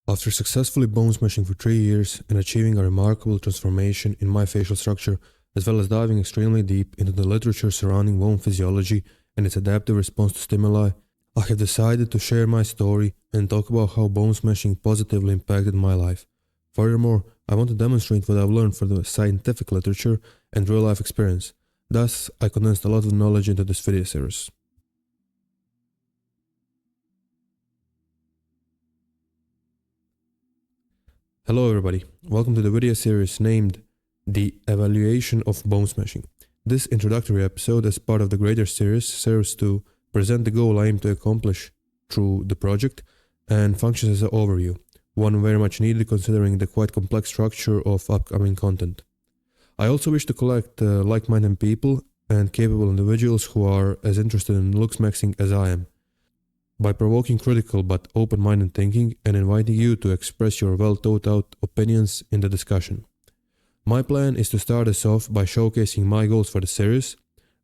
After successfully bone smashing for 3 years and achieving a remarkable transformation in my facial structure, as well as diving extremely deep into the literature surrounding bone physiology and its adaptive response to stimuli, I have decided to share my story and talk about how bone smashing positively impacted my life. Furthermore, I want to demonstrate what I've learned from the scientific literature and real-life experience. Thus, I condensed a lot of knowledge into this video series. Hello everybody, welcome to the video series named The Evaluation of Bone Smashing. This introductory episode, as part of the greater series, serves to present the goal I aim to accomplish through the project and functions as an overview, one very much needed considering the quite complex structure of upcoming content. I also wish to collect like-minded people and capable individuals who are as interested in looksmaxing as I am, by provoking critical but open-minded thinking and inviting you to express your well-thought-out opinions in the discussion. My plan is to start us off by showcasing my goals for the series,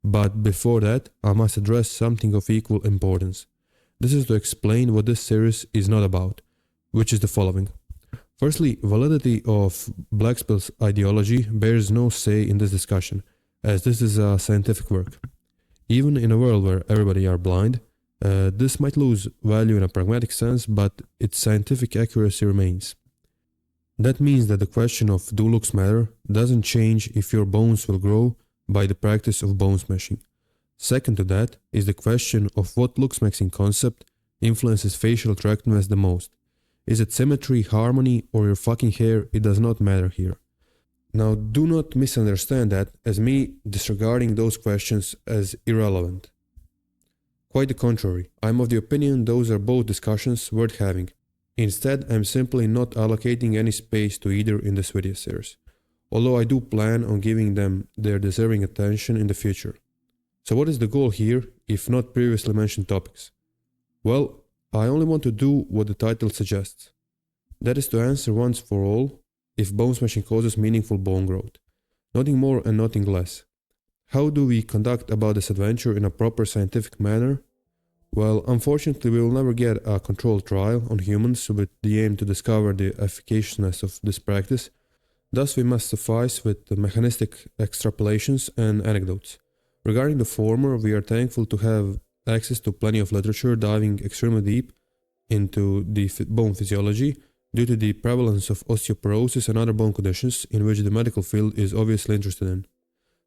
but before that, I must address something of equal importance. This is to explain what this series is not about, which is the following. Firstly, validity of Black Pill's ideology bears no say in this discussion, as this is a scientific work. Even in a world where everybody are blind, this might lose value in a pragmatic sense, but its scientific accuracy remains. That means that the question of do looks matter doesn't change if your bones will grow by the practice of bone smashing. Second to that is the question of what looksmaxing concept influences facial attractiveness the most. Is it symmetry, harmony, or your fucking hair? It does not matter here. Now, do not misunderstand that as me disregarding those questions as irrelevant. Quite the contrary, I am of the opinion those are both discussions worth having. Instead, I am simply not allocating any space to either in this video series, although I do plan on giving them their deserving attention in the future. So what is the goal here, if not previously mentioned topics? Well, I only want to do what the title suggests. That is to answer once for all if bone smashing causes meaningful bone growth. Nothing more and nothing less. How do we conduct about this adventure in a proper scientific manner? Well, unfortunately we will never get a controlled trial on humans with the aim to discover the efficaciousness of this practice. Thus we must suffice with the mechanistic extrapolations and anecdotes. Regarding the former, we are thankful to have access to plenty of literature diving extremely deep into the bone physiology due to the prevalence of osteoporosis and other bone conditions in which the medical field is obviously interested in.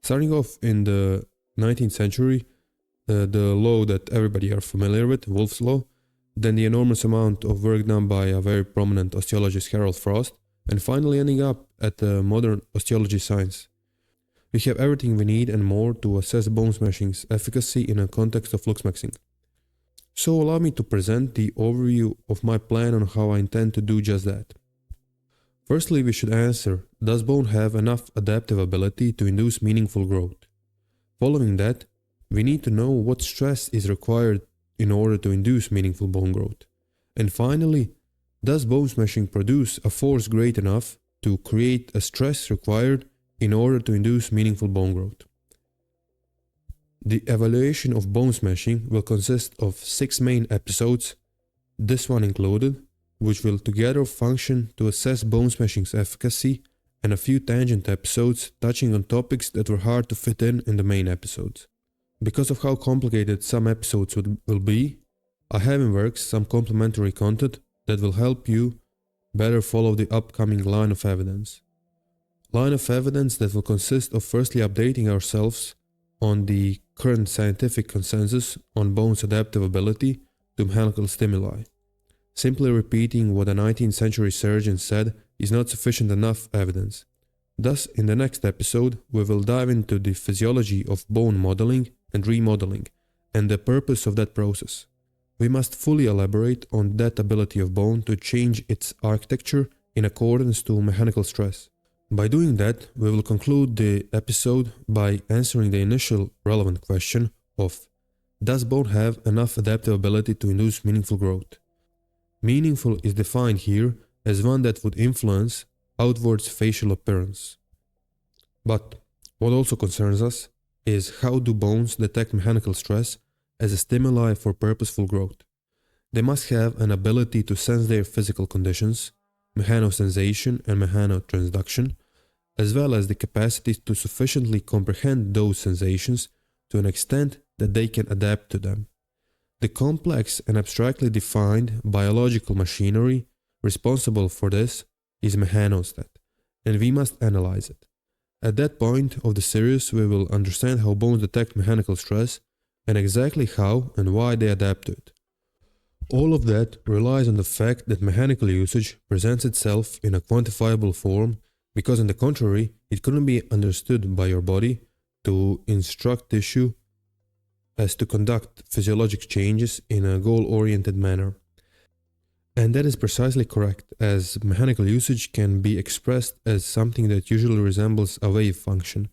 Starting off in the 19th century, the law that everybody are familiar with, Wolff's Law, then the enormous amount of work done by a very prominent osteologist, Harold Frost, and finally ending up at the modern osteology science. We have everything we need and more to assess bone smashing's efficacy in a context of looksmaxing. So allow me to present the overview of my plan on how I intend to do just that. Firstly, we should answer, does bone have enough adaptive ability to induce meaningful growth? Following that, we need to know what stress is required in order to induce meaningful bone growth. And finally, does bone smashing produce a force great enough to create a stress required in order to induce meaningful bone growth? The evaluation of bone smashing will consist of 6 main episodes, this one included, which will together function to assess bone smashing's efficacy, and a few tangent episodes touching on topics that were hard to fit in the main episodes. Because of how complicated some episodes will be, I have in works some complementary content that will help you better follow the upcoming line of evidence. Line of evidence that will consist of firstly updating ourselves on the current scientific consensus on bone's adaptive ability to mechanical stimuli. Simply repeating what a 19th century surgeon said is not sufficient enough evidence. Thus, in the next episode, we will dive into the physiology of bone modeling and remodeling, and the purpose of that process. We must fully elaborate on that ability of bone to change its architecture in accordance to mechanical stress. By doing that, we will conclude the episode by answering the initial relevant question of, does bone have enough adaptive ability to induce meaningful growth? Meaningful is defined here as one that would influence outwards facial appearance. But what also concerns us is how do bones detect mechanical stress as a stimuli for purposeful growth. They must have an ability to sense their physical conditions, mechanosensation and mechanotransduction, as well as the capacity to sufficiently comprehend those sensations to an extent that they can adapt to them. The complex and abstractly defined biological machinery responsible for this is mechanostat, and we must analyze it. At that point of the series, we will understand how bones detect mechanical stress and exactly how and why they adapt to it. All of that relies on the fact that mechanical usage presents itself in a quantifiable form, because on the contrary, it couldn't be understood by your body to instruct tissue as to conduct physiologic changes in a goal-oriented manner. And that is precisely correct, as mechanical usage can be expressed as something that usually resembles a wave function.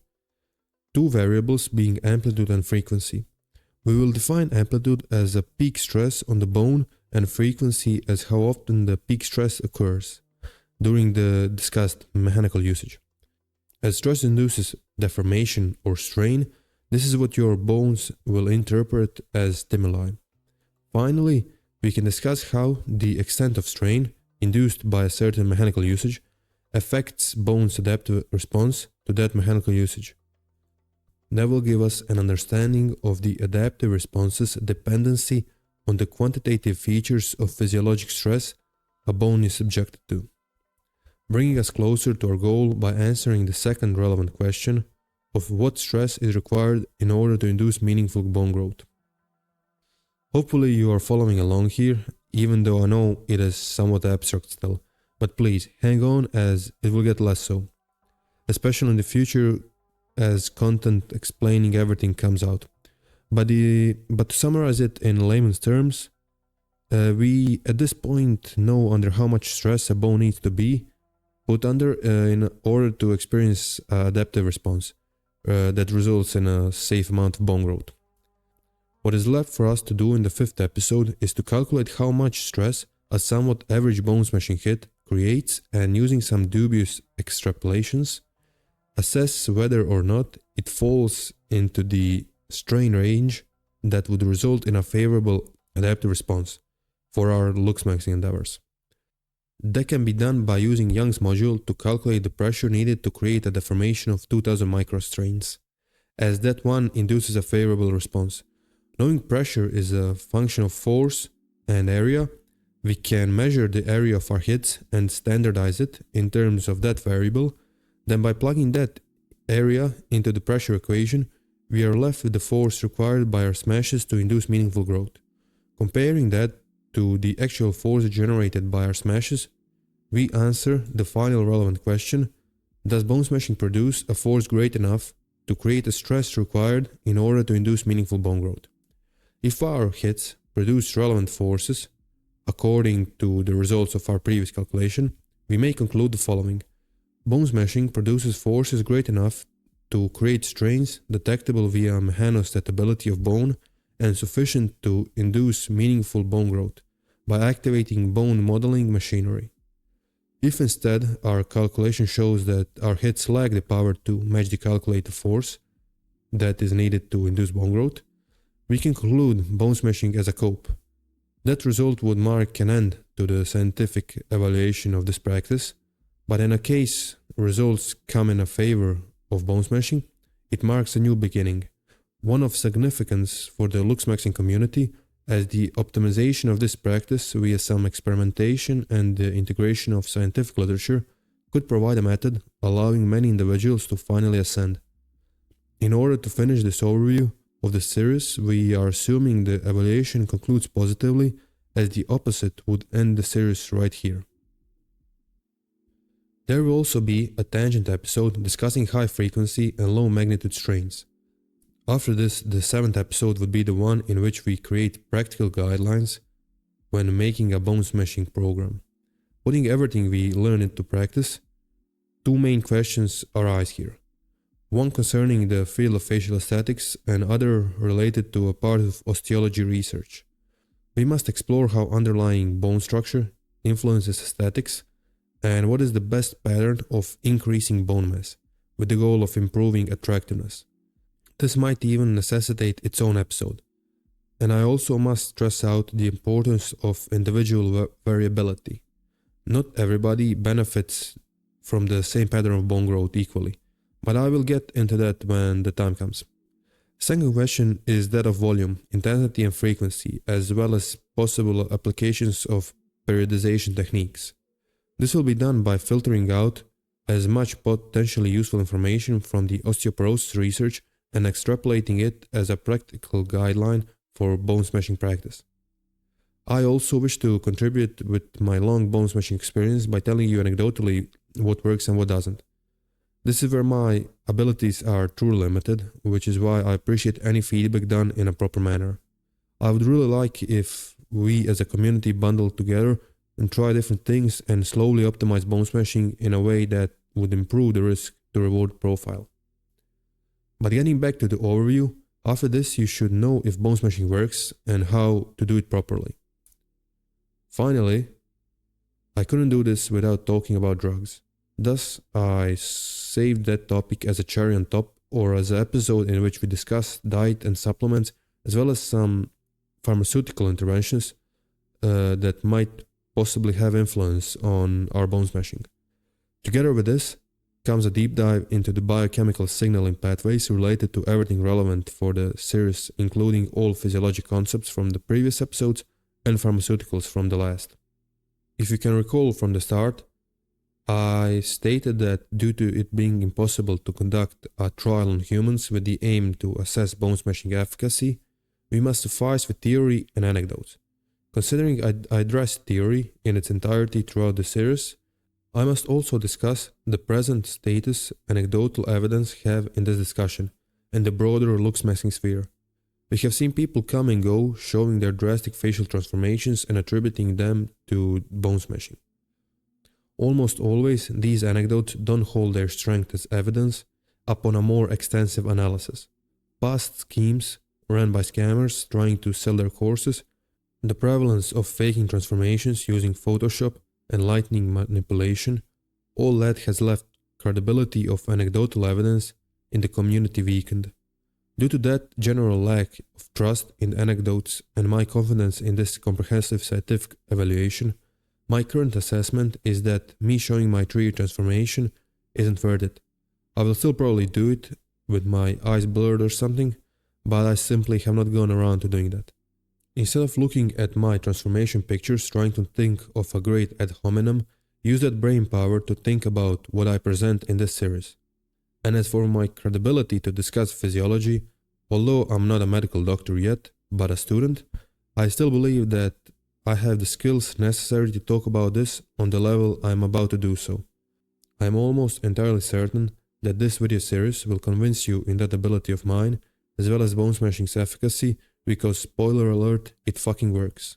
Two variables being amplitude and frequency. We will define amplitude as a peak stress on the bone and frequency as how often the peak stress occurs during the discussed mechanical usage. As stress induces deformation or strain, this is what your bones will interpret as stimuli. Finally, we can discuss how the extent of strain induced by a certain mechanical usage affects bone's adaptive response to that mechanical usage. That will give us an understanding of the adaptive response's dependency on the quantitative features of physiologic stress a bone is subjected to, bringing us closer to our goal by answering the second relevant question of what stress is required in order to induce meaningful bone growth. Hopefully you are following along here, even though I know it is somewhat abstract still, but please hang on as it will get less so, especially in the future as content explaining everything comes out. But to summarize it in layman's terms, we at this point know under how much stress a bone needs to be put under in order to experience adaptive response that results in a safe amount of bone growth. What is left for us to do in the fifth episode is to calculate how much stress a somewhat average bone smashing hit creates, and using some dubious extrapolations, assess whether or not it falls into the strain range that would result in a favorable adaptive response for our looksmaxing endeavors. That can be done by using Young's module to calculate the pressure needed to create a deformation of 2000 microstrains, as that one induces a favorable response. Knowing pressure is a function of force and area, we can measure the area of our hits and standardize it in terms of that variable. Then by plugging that area into the pressure equation, we are left with the force required by our smashes to induce meaningful growth. Comparing that to the actual force generated by our smashes, we answer the final relevant question: does bone smashing produce a force great enough to create the stress required in order to induce meaningful bone growth? If our hits produce relevant forces, according to the results of our previous calculation, we may conclude the following. Bone smashing produces forces great enough to create strains detectable via mechanostat of bone and sufficient to induce meaningful bone growth by activating bone modeling machinery. If instead our calculation shows that our hits lack the power to match the calculated force that is needed to induce bone growth, we can conclude bone smashing as a cope. That result would mark an end to the scientific evaluation of this practice, but in a case results come in a favor of bone smashing, it marks a new beginning, one of significance for the looksmaxing community, as the optimization of this practice via some experimentation and the integration of scientific literature could provide a method allowing many individuals to finally ascend. In order to finish this overview of the series, we are assuming the evaluation concludes positively, as the opposite would end the series right here. There will also be a tangent episode discussing high frequency and low magnitude strains. After this, the seventh episode would be the one in which we create practical guidelines when making a bone smashing program. Putting everything we learn into practice, two main questions arise here. One concerning the field of facial aesthetics and other related to a part of osteology research. We must explore how underlying bone structure influences aesthetics and what is the best pattern of increasing bone mass with the goal of improving attractiveness. This might even necessitate its own episode. And I also must stress out the importance of individual variability. Not everybody benefits from the same pattern of bone growth equally, but I will get into that when the time comes. Second question is that of volume, intensity and frequency, as well as possible applications of periodization techniques. This will be done by filtering out as much potentially useful information from the osteoporosis research and extrapolating it as a practical guideline for bone smashing practice. I also wish to contribute with my long bone smashing experience by telling you anecdotally what works and what doesn't. This is where my abilities are truly limited, which is why I appreciate any feedback done in a proper manner. I would really like if we as a community bundle together and try different things and slowly optimize bone smashing in a way that would improve the risk to reward profile. But getting back to the overview, after this you should know if bone smashing works and how to do it properly. Finally, I couldn't do this without talking about drugs. Thus, I saved that topic as a cherry on top, or as an episode in which we discuss diet and supplements, as well as some pharmaceutical interventions that might possibly have influence on our bone smashing. Together with this comes a deep dive into the biochemical signaling pathways related to everything relevant for the series, including all physiologic concepts from the previous episodes and pharmaceuticals from the last. If you can recall from the start, I stated that due to it being impossible to conduct a trial on humans with the aim to assess bone smashing efficacy, we must suffice with theory and anecdotes. Considering I addressed theory in its entirety throughout the series, I must also discuss the present status anecdotal evidence have in this discussion and the broader looksmaxing sphere. We have seen people come and go showing their drastic facial transformations and attributing them to bone smashing. Almost always, these anecdotes don't hold their strength as evidence upon a more extensive analysis. Past schemes run by scammers trying to sell their courses, the prevalence of faking transformations using Photoshop and lightning manipulation, all that has left credibility of anecdotal evidence in the community weakened. Due to that general lack of trust in anecdotes and my confidence in this comprehensive scientific evaluation, my current assessment is that me showing my 3-year transformation isn't worth it. I will still probably do it with my eyes blurred or something, but I simply have not gone around to doing that. Instead of looking at my transformation pictures trying to think of a great ad hominem, use that brain power to think about what I present in this series. And as for my credibility to discuss physiology, although I'm not a medical doctor yet, but a student, I still believe that I have the skills necessary to talk about this on the level I'm about to do so. I'm almost entirely certain that this video series will convince you in that ability of mine, as well as bone smashing's efficacy, because spoiler alert, it fucking works.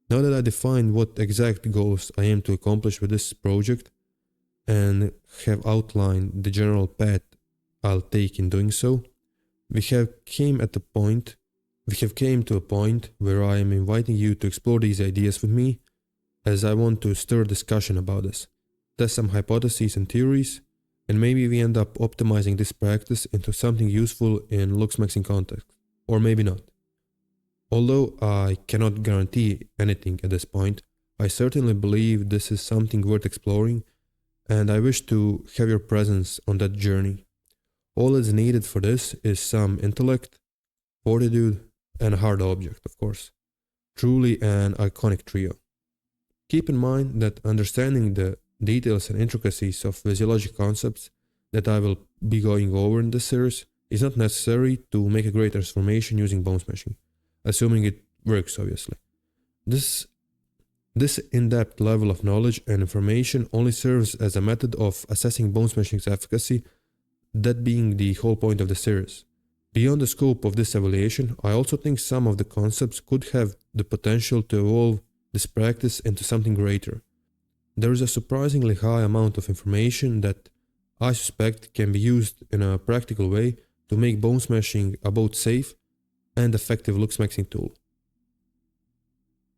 Now that I defined what exact goals I aim to accomplish with this project, and have outlined the general path I'll take in doing so, we have came to a point where I am inviting you to explore these ideas with me, as I want to stir discussion about this, test some hypotheses and theories, and maybe we end up optimizing this practice into something useful in looksmaxing context, or maybe not. Although I cannot guarantee anything at this point, I certainly believe this is something worth exploring, and I wish to have your presence on that journey. All that's needed for this is some intellect, fortitude, and a hard object, of course. Truly an iconic trio. Keep in mind that understanding the details and intricacies of physiologic concepts that I will be going over in this series is not necessary to make a great transformation using bone smashing, assuming it works, obviously. This in-depth level of knowledge and information only serves as a method of assessing bone smashing's efficacy, that being the whole point of the series. Beyond the scope of this evaluation, I also think some of the concepts could have the potential to evolve this practice into something greater. There is a surprisingly high amount of information that I suspect can be used in a practical way to make bone smashing a both safe and effective looksmaxing tool.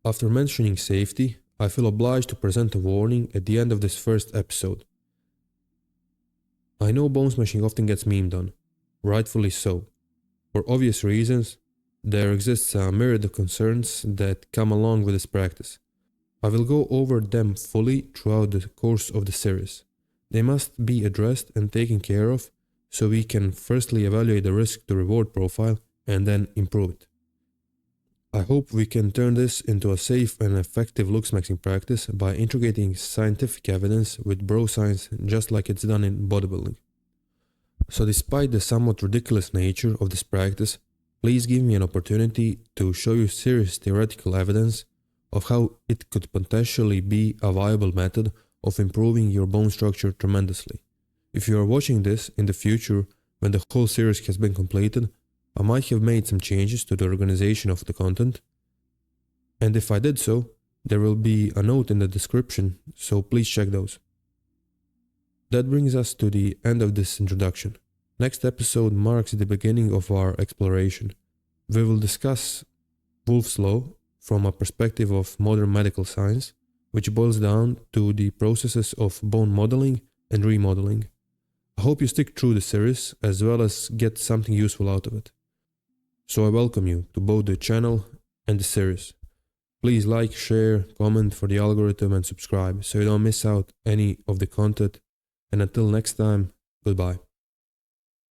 After mentioning safety, I feel obliged to present a warning at the end of this first episode. I know bone smashing often gets memed on, rightfully so. For obvious reasons, there exists a myriad of concerns that come along with this practice. I will go over them fully throughout the course of the series. They must be addressed and taken care of so we can firstly evaluate the risk to reward profile and then improve it. I hope we can turn this into a safe and effective looksmaxing practice by integrating scientific evidence with bro science just like it's done in bodybuilding. So despite the somewhat ridiculous nature of this practice, please give me an opportunity to show you serious theoretical evidence of how it could potentially be a viable method of improving your bone structure tremendously. If you are watching this in the future, when the whole series has been completed, I might have made some changes to the organization of the content, and if I did so, there will be a note in the description, so please check those. That brings us to the end of this introduction. Next episode marks the beginning of our exploration. We will discuss Wolff's Law from a perspective of modern medical science, which boils down to the processes of bone modeling and remodeling. I hope you stick through the series as well as get something useful out of it. So I welcome you to both the channel and the series. Please like, share, comment for the algorithm and subscribe so you don't miss out any of the content. And until next time, goodbye.